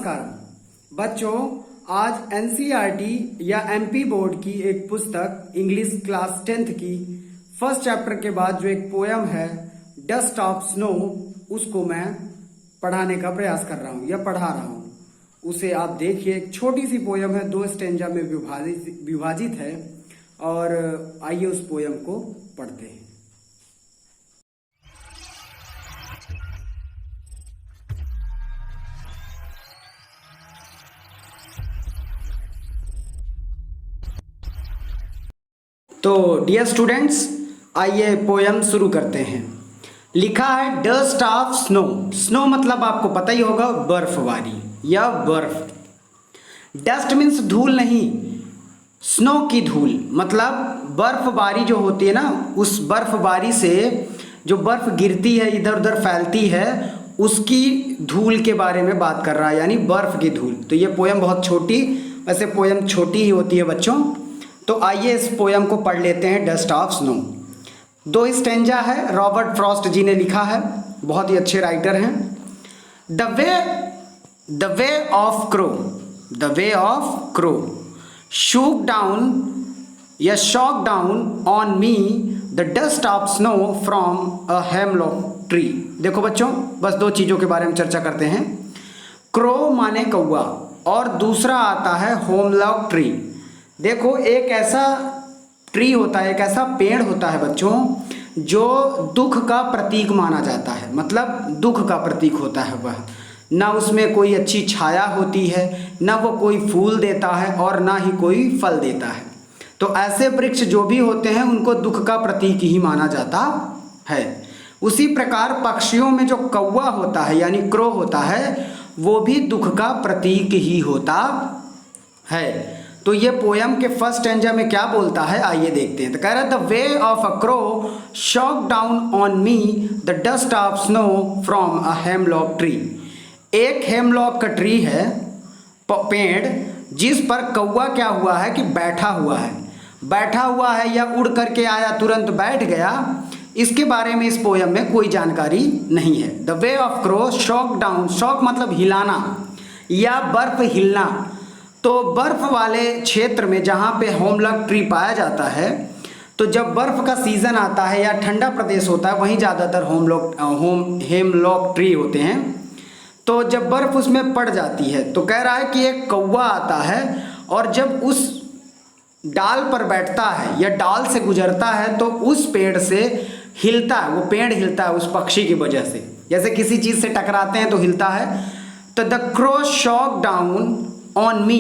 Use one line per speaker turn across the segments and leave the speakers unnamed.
नमस्कार बच्चों, आज एनसीईआरटी या एमपी बोर्ड की एक पुस्तक इंग्लिश क्लास 10th की फर्स्ट चैप्टर के बाद जो एक पोयम है डस्ट ऑफ स्नो, उसको मैं पढ़ाने का प्रयास कर रहा हूँ या पढ़ा रहा हूँ। उसे आप देखिए, एक छोटी सी पोयम है, 2 स्टेंजा में विभाजित है और आइए उस पोयम को पढ़ते हैं। तो डियर स्टूडेंट्स, आइए पोयम शुरू करते हैं। लिखा है डस्ट ऑफ स्नो। स्नो मतलब आपको पता ही होगा बर्फबारी या बर्फ। डस्ट मीन्स धूल नहीं, स्नो की धूल मतलब बर्फबारी जो होती है ना, उस बर्फबारी से जो बर्फ गिरती है इधर उधर फैलती है, उसकी धूल के बारे में बात कर रहा है, यानी बर्फ की धूल। तो ये पोयम बहुत छोटी, वैसे पोयम छोटी ही होती है बच्चों। तो आइए इस पोयम को पढ़ लेते हैं, डस्ट ऑफ स्नो। 2 स्टेंजा है, रॉबर्ट फ्रॉस्ट जी ने लिखा है, बहुत ही अच्छे राइटर हैं। The way of crow, the way of crow shook down या shock down on me the dust of snow from a hemlock tree. देखो बच्चों, बस 2 चीज़ों के बारे में चर्चा करते हैं। क्रो माने कौवा और दूसरा आता है हेमलॉक ट्री। देखो, एक ऐसा ट्री होता है, एक ऐसा पेड़ होता है बच्चों, जो दुख का प्रतीक माना जाता है, मतलब दुख का प्रतीक होता है वह। ना उसमें कोई अच्छी छाया होती है, ना वो कोई फूल देता है और ना ही कोई फल देता है। तो ऐसे वृक्ष जो भी होते हैं उनको दुख का प्रतीक ही माना जाता है। उसी प्रकार पक्षियों में जो कौवा होता है यानी क्रो होता है, वो भी दुख का प्रतीक ही होता है। तो ये पोयम के फर्स्ट स्टेंजा में क्या बोलता है, आइए देखते हैं। तो कह रहा है the way of a crow shock down on me the dust of snow from a hemlock tree. एक हेमलॉक का ट्री है, पेड़, जिस पर कौवा क्या हुआ है कि बैठा हुआ है या उड़ करके आया तुरंत बैठ गया। इसके बारे में इस पोयम में कोई जानकारी नहीं है। The way of crow shock down, shock मतलब हिलाना या बर्फ हिलना। तो बर्फ वाले क्षेत्र में जहाँ पे हेमलॉक ट्री पाया जाता है, तो जब बर्फ का सीज़न आता है या ठंडा प्रदेश होता है, वहीं ज़्यादातर हेमलॉक ट्री होते हैं। तो जब बर्फ उसमें पड़ जाती है, तो कह रहा है कि एक कौवा आता है और जब उस डाल पर बैठता है या डाल से गुजरता है, तो उस पेड़ से हिलता है, वो पेड़ हिलता है उस पक्षी की वजह से। जैसे किसी चीज़ से टकराते हैं तो हिलता है। तो the crow shock down on me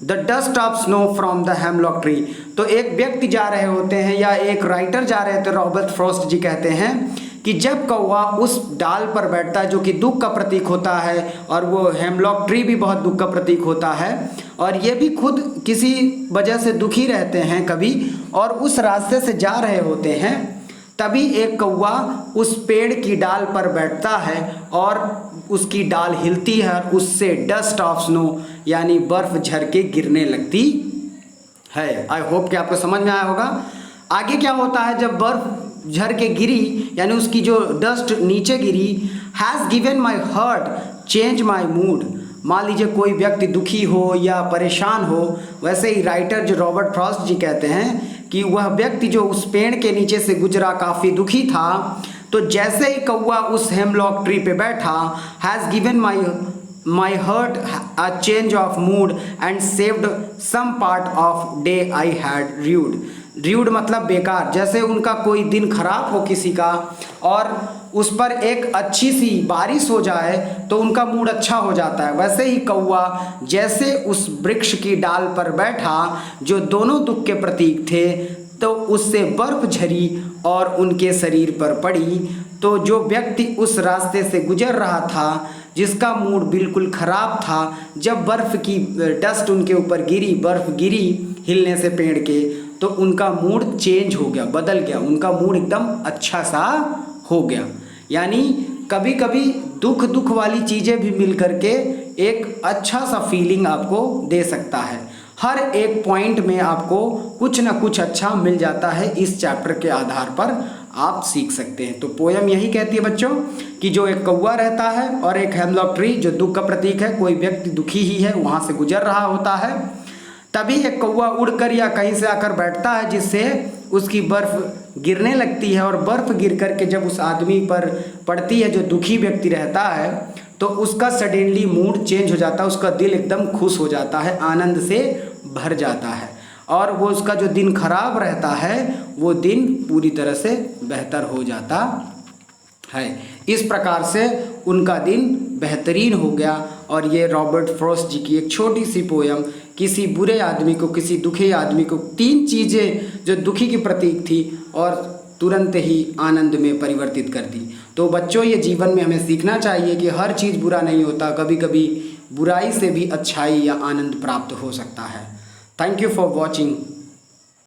the dust of snow from the hemlock tree. तो एक व्यक्ति जा रहे होते हैं या एक राइटर जा रहे थे, रॉबर्ट फ्रॉस्ट जी कहते हैं कि जब कौवा उस डाल पर बैठता है जो कि दुख का प्रतीक होता है, और वो हेमलॉक ट्री भी बहुत दुख का प्रतीक होता है, और ये भी खुद किसी वजह से दुखी रहते हैं कभी, और उस रास्ते से जा रहे होते हैं, तभी एक कौवा उस पेड़ की डाल पर बैठता है और उसकी डाल हिलती है और उससे डस्ट ऑफ स्नो यानी बर्फ झर के गिरने लगती है। आई होप कि आपको समझ में आया होगा। आगे क्या होता है, जब बर्फ झर के गिरी यानी उसकी जो डस्ट नीचे गिरी, has given my heart change my mood. मान लीजिए कोई व्यक्ति दुखी हो या परेशान हो, वैसे ही राइटर जो रॉबर्ट फ्रॉस्ट जी कहते हैं कि वह व्यक्ति जो उस पेड़ के नीचे से गुजरा काफ़ी दुखी था, तो जैसे ही कौवा उस हेमलॉक ट्री पे बैठा, has given my heart a change of mood and saved some part of day I had rued. Rued मतलब बेकार, जैसे उनका कोई दिन खराब हो किसी का और उस पर एक अच्छी सी बारिश हो जाए तो उनका मूड अच्छा हो जाता है, वैसे ही कौवा जैसे उस वृक्ष की डाल पर बैठा जो दोनों दुख के प्रतीक थे, तो उससे बर्फ झरी और उनके शरीर पर पड़ी। तो जो व्यक्ति उस रास्ते से गुजर रहा था, जिसका मूड बिल्कुल ख़राब था, जब बर्फ़ की डस्ट उनके ऊपर गिरी, बर्फ़ गिरी हिलने से पेड़ के, तो उनका मूड चेंज हो गया, बदल गया, उनका मूड एकदम अच्छा सा हो गया। यानी कभी कभी दुख वाली चीज़ें भी मिल करके एक अच्छा सा फीलिंग आपको दे सकता है। हर एक पॉइंट में आपको कुछ ना कुछ अच्छा मिल जाता है, इस चैप्टर के आधार पर आप सीख सकते हैं। तो पोयम यही कहती है बच्चों कि जो एक कौवा रहता है और एक हेमलॉक ट्री जो दुख का प्रतीक है, कोई व्यक्ति दुखी ही है, वहाँ से गुजर रहा होता है, तभी एक कौवा उड़कर या कहीं से आकर बैठता है जिससे उसकी बर्फ़ गिरने लगती है और बर्फ़ गिर कर के जब उस आदमी पर पड़ती है जो दुखी व्यक्ति रहता है तो उसका सडनली मूड चेंज हो जाता है, उसका दिल एकदम खुश हो जाता है, आनंद से भर जाता है और वो उसका जो दिन खराब रहता है वो दिन पूरी तरह से बेहतर हो जाता है। इस प्रकार से उनका दिन बेहतरीन हो गया। और ये रॉबर्ट फ्रॉस्ट जी की एक छोटी सी पोयम किसी बुरे आदमी को, किसी दुखी आदमी को 3 चीज़ें जो दुखी की प्रतीक थी और तुरंत ही आनंद में परिवर्तित कर दी। तो बच्चों, ये जीवन में हमें सीखना चाहिए कि हर चीज़ बुरा नहीं होता, कभी कभी बुराई से भी अच्छाई या आनंद प्राप्त हो सकता है। Thank you for watching.